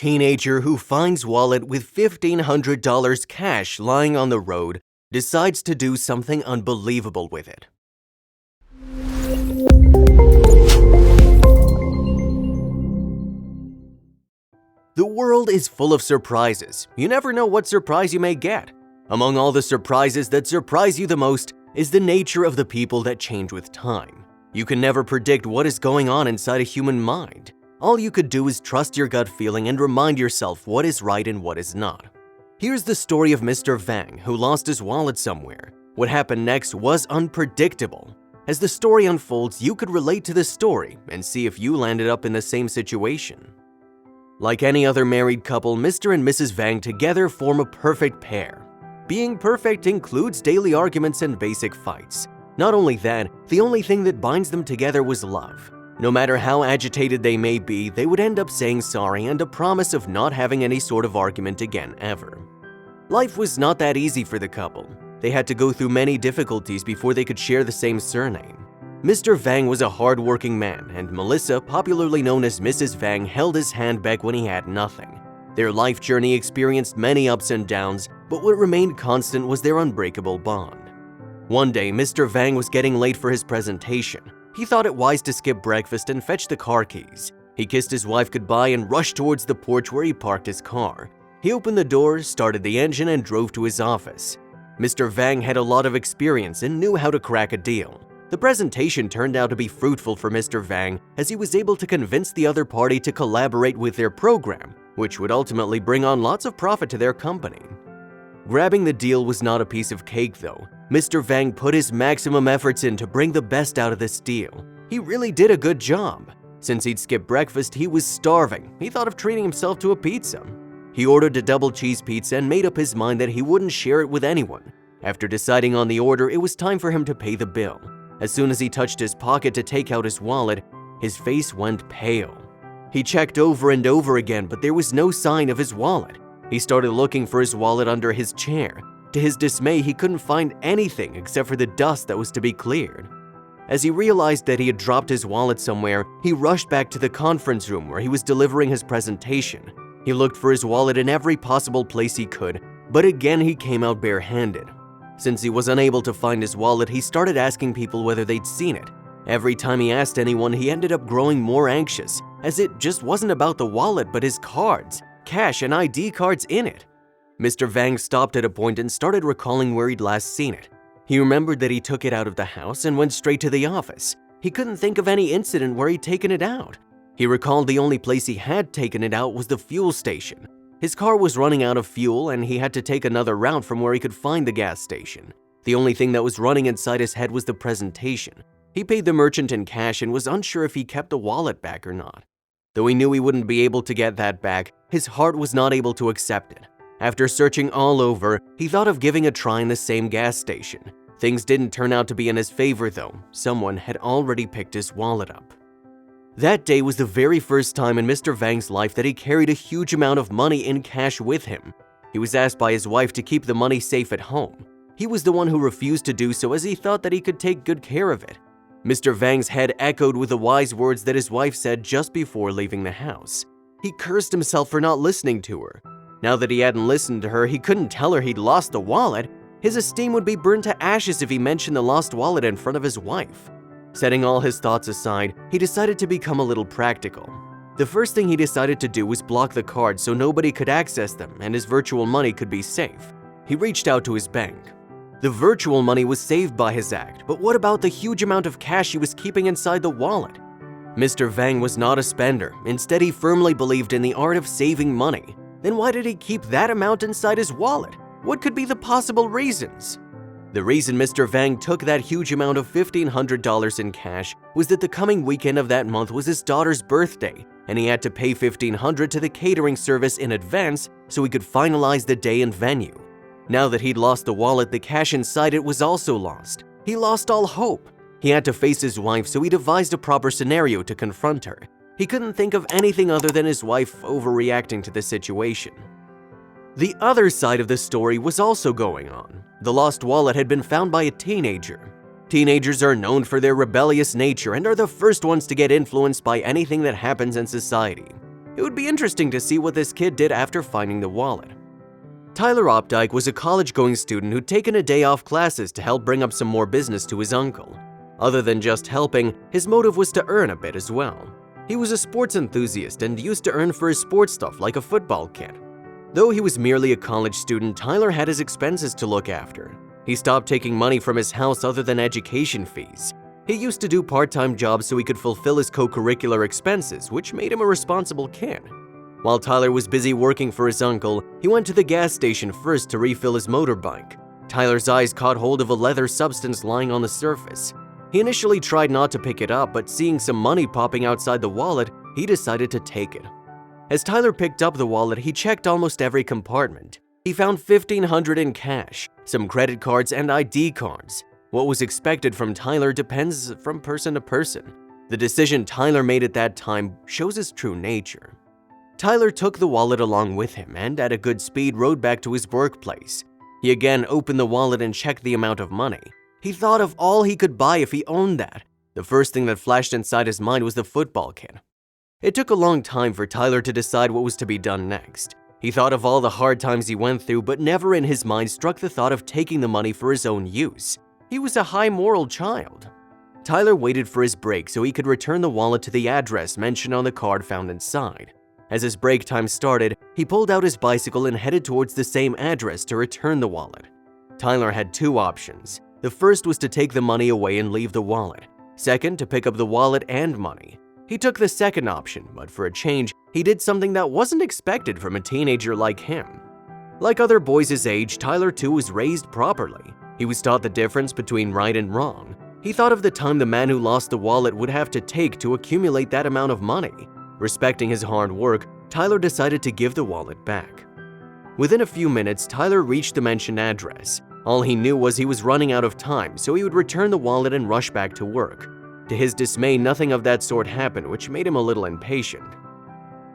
Teenager who finds wallet with $1,500 cash lying on the road decides to do something unbelievable with it. The world is full of surprises. You never know what surprise you may get. Among all the surprises that surprise you the most is the nature of the people that change with time. You can never predict what is going on inside a human mind. All you could do is trust your gut feeling and remind yourself what is right and what is not. Here's the story of Mr. Vang, who lost his wallet somewhere. What happened next was unpredictable. As the story unfolds, you could relate to the story and see if you landed up in the same situation. Like any other married couple, Mr. and Mrs. Vang together form a perfect pair. Being perfect includes daily arguments and basic fights. Not only that, the only thing that binds them together was love. No matter how agitated they may be, they would end up saying sorry and a promise of not having any sort of argument again ever. Life was not that easy for the couple. They had to go through many difficulties before they could share the same surname. Mr. Vang was a hard-working man, and Melissa, popularly known as Mrs. Vang, held his hand back when he had nothing. Their life journey experienced many ups and downs, but what remained constant was their unbreakable bond. One day, Mr. Vang was getting late for his presentation. He thought it wise to skip breakfast and fetch the car keys. He kissed his wife goodbye and rushed towards the porch where he parked his car. He opened the door, started the engine, and drove to his office. Mr. Vang had a lot of experience and knew how to crack a deal. The presentation turned out to be fruitful for Mr. Vang as he was able to convince the other party to collaborate with their program, which would ultimately bring on lots of profit to their company. Grabbing the deal was not a piece of cake though. Mr. Vang put his maximum efforts in to bring the best out of this deal. He really did a good job. Since he'd skipped breakfast, he was starving. He thought of treating himself to a pizza. He ordered a double cheese pizza and made up his mind that he wouldn't share it with anyone. After deciding on the order, it was time for him to pay the bill. As soon as he touched his pocket to take out his wallet, his face went pale. He checked over and over again, but there was no sign of his wallet. He started looking for his wallet under his chair. To his dismay, he couldn't find anything except for the dust that was to be cleared. As he realized that he had dropped his wallet somewhere, he rushed back to the conference room where he was delivering his presentation. He looked for his wallet in every possible place he could, but again he came out barehanded. Since he was unable to find his wallet, he started asking people whether they'd seen it. Every time he asked anyone, he ended up growing more anxious, as it just wasn't about the wallet but his cards, cash, and ID cards in it. Mr. Vang stopped at a point and started recalling where he'd last seen it. He remembered that he took it out of the house and went straight to the office. He couldn't think of any incident where he'd taken it out. He recalled the only place he had taken it out was the fuel station. His car was running out of fuel and he had to take another route from where he could find the gas station. The only thing that was running inside his head was the presentation. He paid the merchant in cash and was unsure if he kept the wallet back or not. Though he knew he wouldn't be able to get that back, his heart was not able to accept it. After searching all over, he thought of giving a try in the same gas station. Things didn't turn out to be in his favor though. Someone had already picked his wallet up. That day was the very first time in Mr. Vang's life that he carried a huge amount of money in cash with him. He was asked by his wife to keep the money safe at home. He was the one who refused to do so as he thought that he could take good care of it. Mr. Vang's head echoed with the wise words that his wife said just before leaving the house. He cursed himself for not listening to her. Now that he hadn't listened to her, he couldn't tell her he'd lost the wallet. His esteem would be burned to ashes if he mentioned the lost wallet in front of his wife. Setting all his thoughts aside, he decided to become a little practical. The first thing he decided to do was block the cards so nobody could access them and his virtual money could be safe. He reached out to his bank. The virtual money was saved by his act, but what about the huge amount of cash he was keeping inside the wallet? Mr. Vang was not a spender. Instead, he firmly believed in the art of saving money. Then why did he keep that amount inside his wallet? What could be the possible reasons? The reason Mr. Vang took that huge amount of $1,500 in cash was that the coming weekend of that month was his daughter's birthday, and he had to pay $1,500 to the catering service in advance so he could finalize the day and venue. Now that he'd lost the wallet, the cash inside it was also lost. He lost all hope. He had to face his wife, so he devised a proper scenario to confront her. He couldn't think of anything other than his wife overreacting to the situation. The other side of the story was also going on. The lost wallet had been found by a teenager. Teenagers are known for their rebellious nature and are the first ones to get influenced by anything that happens in society. It It would be interesting to see what this kid did after finding the wallet. Tyler Opdyke was a college-going student who'd taken a day off classes to help bring up some more business to his uncle. Other than just helping, his motive was to earn a bit as well. He was a sports enthusiast and used to earn for his sports stuff like a football kit. Though he was merely a college student, Tyler had his expenses to look after. He stopped taking money from his house other than education fees. He used to do part-time jobs so he could fulfill his co-curricular expenses, which made him a responsible kid. While Tyler was busy working for his uncle, he went to the gas station first to refill his motorbike. Tyler's eyes caught hold of a leather substance lying on the surface. He initially tried not to pick it up, but seeing some money popping outside the wallet, he decided to take it. As Tyler picked up the wallet, he checked almost every compartment. He found $1,500 in cash, some credit cards, and ID cards. What was expected from Tyler depends from person to person. The decision Tyler made at that time shows his true nature. Tyler took the wallet along with him and, at a good speed, rode back to his workplace. He again opened the wallet and checked the amount of money. He thought of all he could buy if he owned that. The first thing that flashed inside his mind was the football kit. It took a long time for Tyler to decide what was to be done next. He thought of all the hard times he went through, but never in his mind struck the thought of taking the money for his own use. He was a high-moral child. Tyler waited for his break so he could return the wallet to the address mentioned on the card found inside. As his break time started, he pulled out his bicycle and headed towards the same address to return the wallet. Tyler had two options. The first was to take the money away and leave the wallet. Second, to pick up the wallet and money. He took the second option, but for a change, he did something that wasn't expected from a teenager like him. Like other boys his age, Tyler too was raised properly. He was taught the difference between right and wrong. He thought of the time the man who lost the wallet would have to take to accumulate that amount of money. Respecting his hard work, Tyler decided to give the wallet back. Within a few minutes, Tyler reached the mentioned address. All he knew was he was running out of time, so he would return the wallet and rush back to work. To his dismay, nothing of that sort happened, which made him a little impatient.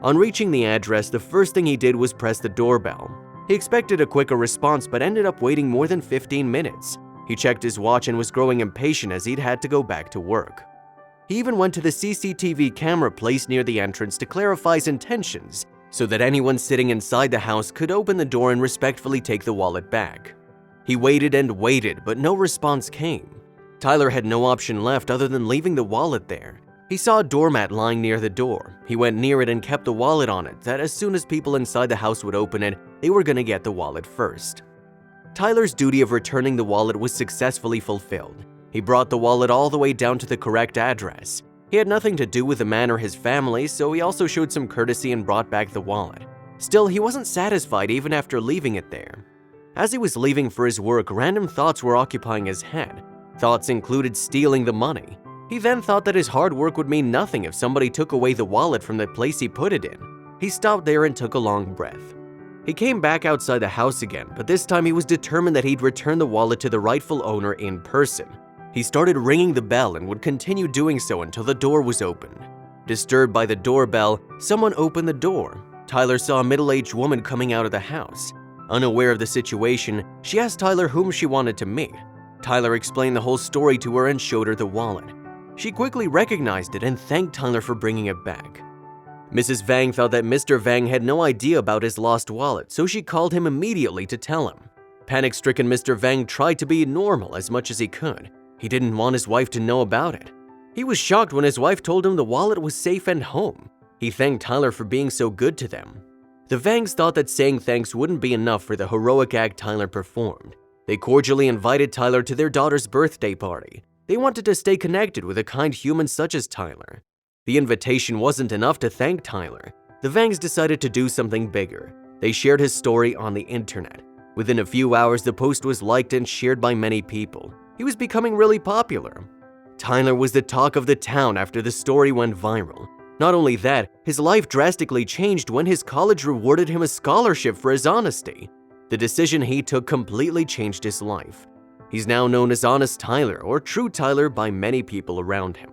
On reaching the address, the first thing he did was press the doorbell. He expected a quicker response, but ended up waiting more than 15 minutes. He checked his watch and was growing impatient as he'd had to go back to work. He even went to the CCTV camera placed near the entrance to clarify his intentions, so that anyone sitting inside the house could open the door and respectfully take the wallet back. He waited and waited, but no response came. Tyler had no option left other than leaving the wallet there. He saw a doormat lying near the door. He went near it and kept the wallet on it, that as soon as people inside the house would open it, they were gonna get the wallet first. Tyler's duty of returning the wallet was successfully fulfilled. He brought the wallet all the way down to the correct address. He had nothing to do with the man or his family, so he also showed some courtesy and brought back the wallet. Still, he wasn't satisfied even after leaving it there. As he was leaving for his work, random thoughts were occupying his head. Thoughts included stealing the money. He then thought that his hard work would mean nothing if somebody took away the wallet from the place he put it in. He stopped there and took a long breath. He came back outside the house again, but this time he was determined that he'd return the wallet to the rightful owner in person. He started ringing the bell and would continue doing so until the door was opened. Disturbed by the doorbell, someone opened the door. Tyler saw a middle-aged woman coming out of the house. Unaware of the situation, she asked Tyler whom she wanted to meet. Tyler explained the whole story to her and showed her the wallet. She quickly recognized it and thanked Tyler for bringing it back. Mrs. Vang thought that Mr. Vang had no idea about his lost wallet, so she called him immediately to tell him. Panic-stricken Mr. Vang tried to be normal as much as he could. He didn't want his wife to know about it. He was shocked when his wife told him the wallet was safe and home. He thanked Tyler for being so good to them. The Vangs thought that saying thanks wouldn't be enough for the heroic act Tyler performed. They cordially invited Tyler to their daughter's birthday party. They wanted to stay connected with a kind human such as Tyler. The invitation wasn't enough to thank Tyler. The Vangs decided to do something bigger. They shared his story on the internet. Within a few hours, the post was liked and shared by many people. He was becoming really popular. Tyler was the talk of the town after the story went viral. Not only that, his life drastically changed when his college rewarded him a scholarship for his honesty. The decision he took completely changed his life. He's now known as Honest Tyler or True Tyler by many people around him.